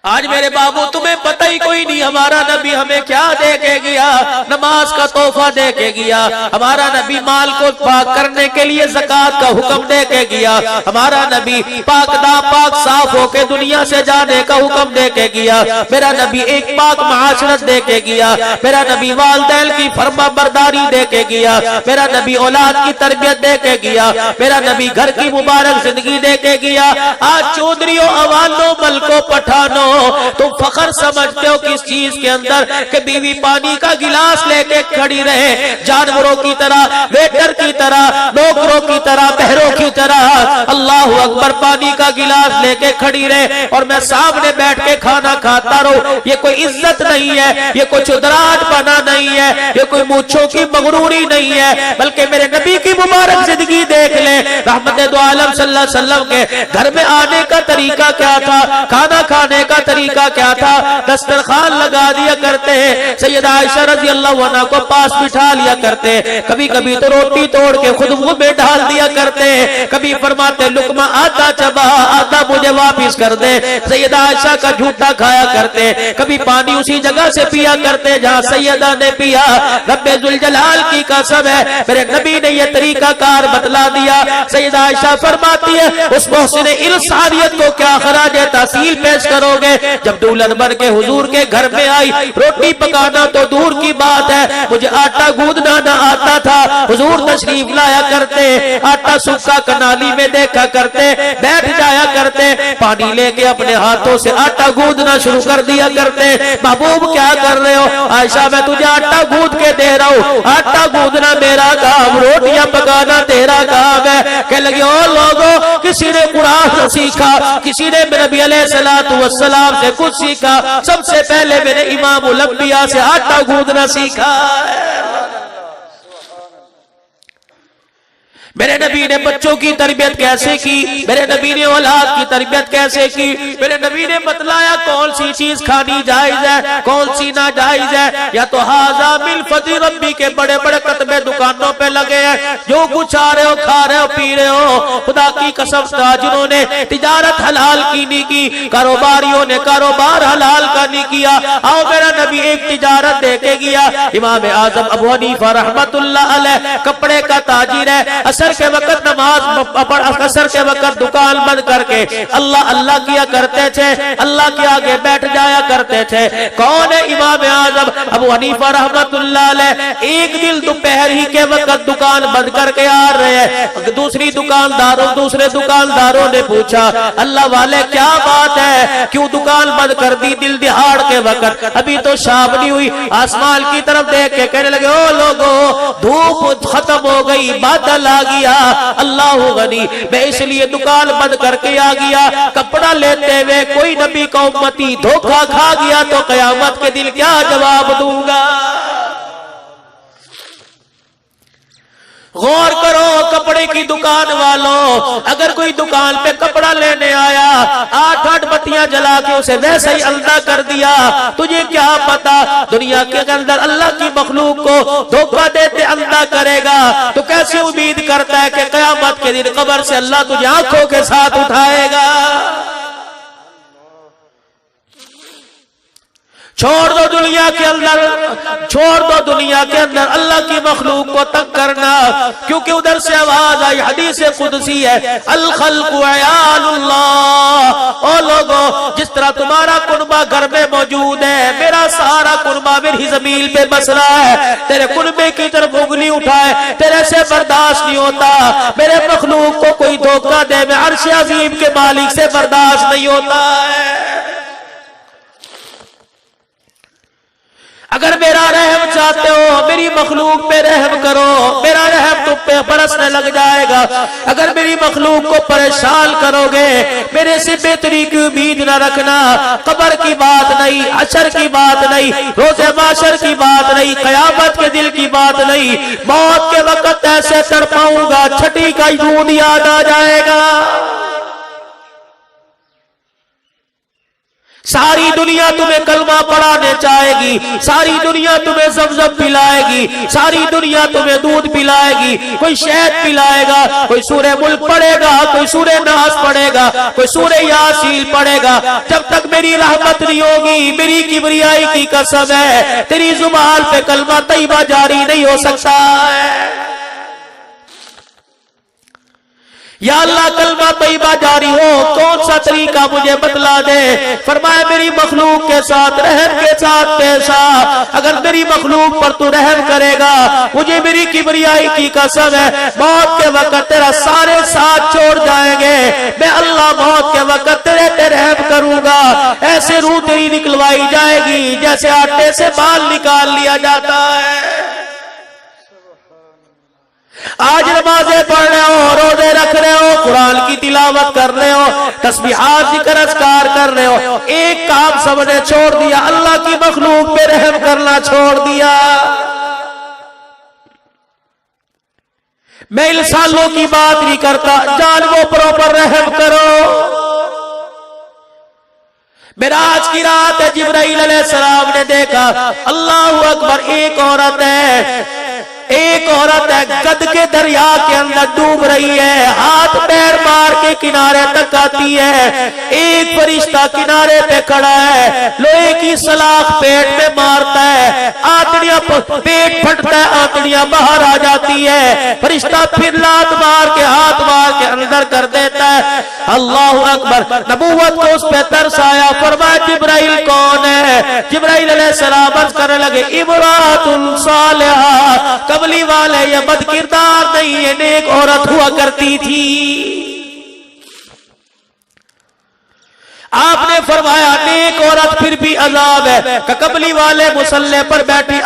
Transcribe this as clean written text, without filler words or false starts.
آج میرے بابو تمہیں پتہ ہی کوئی نہیں ہمارا نبی ہمیں کیا دے کے گیا، نماز کا تحفہ دے کے گیا، ہمارا نبی مال کو پاک کرنے کے لیے زکوٰۃ کا حکم دے کے گیا، ہمارا نبی پاک ناپاک صاف ہو کے دنیا سے جانے کا حکم دے کے گیا، میرا نبی ایک پاک معاشرت دے کے گیا، میرا نبی والدین کی فرما برداری دے کے گیا، میرا نبی اولاد کی تربیت دے کے گیا، میرا نبی گھر کی مبارک زندگی دے کے گیا۔ آج چودھریوں، عوانوں، ملکوں، پٹھانوں، تم فخر سمجھتے ہو کس چیز کے اندر کہ بیوی پانی کا گلاس لے کے کھڑی رہے، جانوروں کی طرح، ویٹر کی طرح، نوکروں کی طرح، بہروں کی طرح اللہ اکبر پانی کا گلاس لے کے کھڑی رہے اور میں سامنے بیٹھ کے کھانا کھاتا رہوں۔ یہ کوئی عزت نہیں ہے، یہ کوئی چدراہٹ بنا نہیں ہے، یہ کوئی مونچھوں کی مغروری نہیں ہے، بلکہ میرے نبی کی مبارک زندگی دیکھ لیں۔ رحمت دو عالم صلی اللہ علیہ وسلم کے گھر میں آنے کا طریقہ کیا تھا، کھانا کھانے کا طریقہ کیا تھا؟ دسترخوان لگا دیا کرتے ہیں، سیدہ عائشہ رضی اللہ عنہ کو پاس بٹھا لیا کرتے ہیں، کبھی کبھی تو روٹی توڑ کے خود منہ میں ڈال دیا کرتے ہیں، کبھی فرماتے لقمہ آدھا چبا آدھا مجھے واپس کر دے، سیدہ عائشہ کا جھوٹا کھایا کرتے، کبھی پانی اسی جگہ سے پیا کرتے جہاں سیدہ نے پیا۔ رب ذوالجلال کی قسم ہے میرے نبی نے یہ طریقہ کار بتلا دیا۔ سیدہ عائشہ فرماتی ہے اس محسن انسانیت کو کیا خراج تحسین پیش کرو گے؟ جب دلہن بن کے حضور کے گھر میں آئی، روٹی پکانا تو دور کی بات ہے، مجھے آٹا گوندنا نہ آتا تھا، حضور تشریف لایا کرتے، آٹا سکا کنالی میں دیکھا کرتے، بیٹھ جایا کرتے، پانی لے کے اپنے ہاتھوں سے آٹا گوندنا شروع کر دیا کرتے۔ محبوب کیا کر رہے ہو؟ عائشہ میں تجھے آٹا گوند کے دے رہا ہوں، آٹا گوندنا میرا کام، روٹیاں پکانا تیرا کام ہے۔ کہ لگے او لوگوں، کسی نے قرآن سیکھا، کسی نے نبی علیہ السلام سے کچھ سیکھا، سب سے پہلے میرے امام الانبیاء سے آٹا گوندنا سیکھا ہے۔ میرے نبی نے بچوں کی تربیت کیسے کی، میرے نبی نے اولاد کی تربیت کیسے کی، میرے نبی نے بتلایا کون سی چیز کھانی جائز ہے، کون سی ناجائز ہے۔ یا تو ھذا من فضل ربی کے بڑے بڑے کتبے دکانوں پہ لگے ہیں، جو کچھ آ رہے ہو کھا رہے ہو پی رہے ہو، خدا کی قسم تاجروں نے تجارت حلال کی نہیں کی، کاروباریوں نے کاروبار حلال کا نہیں کیا۔ آؤ میرا نبی ایک تجارت دے کے گیا، امام اعظم ابو حنیفہ رحمت اللہ علیہ کپڑے کا تاجر ہے، عصر کے وقت نماز عصر کے وقت دکان بند کر کے اللہ اللہ کیا کرتے تھے، اللہ کے آگے بیٹھ جایا کرتے تھے۔ کون ہے امام اعظم ابو حنیفہ رحمت اللہ علیہ؟ ایک دن دوپہر ہی کے وقت دکان بند کر کے آ رہے ہیں، دوسرے دکانداروں نے پوچھا اللہ والے کیا بات ہے، کیوں دکان بند کر دی دل دہاڑ کے وقت؟ ابھی تو شام نہیں ہوئی، آسمان کی طرف دیکھ کے کہنے لگے او لوگو دھوپ ختم ہو گئی، بادل آ گیا، اللہ غنی، میں اس لیے دکان بند کر کے آ گیا۔ کپڑا لیتے ہوئے کوئی نبی کا امتی دھوکہ کھا گیا تو قیامت کے دن کیا جواب دوں گا؟ غور کرو کپڑے کی دکان والوں، اگر کوئی دکان پہ کپڑا لینے آیا، 8 بتیاں جلا کے اسے ویسے ہی اندھا کر دیا، تجھے کیا پتا دنیا کے اندر اللہ کی مخلوق کو دھوکہ دیتے اندھا کرے گا، تو کیسے امید کرتا ہے کہ قیامت کے دن قبر سے اللہ تجھے آنکھوں کے ساتھ اٹھائے گا؟ چھوڑ دو دنیا کے اندر اللہ کی مخلوق کو تنگ کرنا، کیونکہ ادھر سے آواز آئی، حدیث قدسی ہے، الخلق عیال اللہ۔ او لوگوں، جس طرح تمہارا کنبہ گھر میں موجود ہے، میرا سارا کنبہ میری زمین پہ بس رہا ہے، تیرے کنبے کی طرف انگلی اٹھائے تیرے سے برداشت نہیں ہوتا، میرے مخلوق کو کوئی دھوکہ دے میں عرش عظیم کے مالک سے برداشت نہیں ہوتا ہے۔ اگر میرا رحم چاہتے ہو میری مخلوق پہ رحم کرو، میرا رحم تم پہ برسنے لگ جائے گا۔ اگر میری مخلوق کو پریشان کرو گے، میرے سے بہتری کی امید نہ رکھنا، قبر کی بات نہیں، حشر کی بات نہیں، روز محشر کی بات نہیں، قیامت کے دل کی بات نہیں، موت کے وقت ایسے تڑپاؤں گا چھٹی کا یوں یاد آ جائے گا۔ ساری دنیا تمہیں کلمہ پڑھانے چاہے گی، ساری دنیا تمہیں زمزم پلائے گی، ساری دنیا تمہیں دودھ پلائے گی، کوئی شہد پلائے گا، کوئی سورہ ملک پڑھے گا، کوئی سورہ ناس پڑھے گا، کوئی سورہ یاسین پڑھے گا۔ جب تک میں میری رحمت نہیں ہوگی، میری کبریائی کی قسم ہے تیری زبان پہ کلمہ طیبہ جاری نہیں ہو سکتا ہے۔ یا اللہ کلمہ طیبہ جاری ہو، کون سا طریقہ مجھے بتلا دے۔ فرمایا میری مخلوق کے ساتھ رحم کے ساتھ پیش آ، اگر میری مخلوق پر تو رحم کرے گا، مجھے میری کبریائی کی قسم ہے موت کے وقت تیرا سارے ساتھ چھوڑ جائیں گے، میں اللہ موت کے وقت تیرے پہ رحم کروں گا، ایسے روح تیری نکلوائی جائے گی جیسے آٹے سے بال نکال لیا جاتا ہے۔ آج نمازیں پڑھ رہے ہو، روزے رکھ رہے ہو، قرآن کی تلاوت کر رہے ہو، تسبیحات ذکر اذکار کر رہے ہو، ایک کام سب نے چھوڑ دیا، اللہ کی مخلوق پہ رحم کرنا چھوڑ دیا۔ میں انسانوں کی بات نہیں کرتا، جانوروں پر رحم کرو۔ معراج کی رات ہے، جبرائیل علیہ السلام نے دیکھا، اللہ اکبر، ایک عورت ہے گد کے دریا کے اندر ڈوب رہی ہے، ہاتھ پیر مار کے کنارے تک آتی ہے، ایک فرشتہ کنارے پہ کھڑا ہے، لوہے کی سلاخ پیٹ میں مارتا ہے، آنتڑیاں پیٹ پھٹتا ہے، آنتڑیاں باہر آ جاتی ہے، فرشتہ پھر لات مار کے ہاتھ مار کے اندر کر دیتا ہے۔ اللہ اکبر، نبوت کو اس پہ ترس آیا، فرمایا جبرائیل کون ہے؟ جبرائیل علیہ السلام عرض کرنے لگے امرأۃ صالحہ، قبلی والے یہ بد کردار نہیں، یہ نیک عورت ہوا کرتی تھی۔ آپ نے فرمایا نیک عورت پھر بھی عذاب ہے، کہ قبلی والے مصلی پر بیٹھی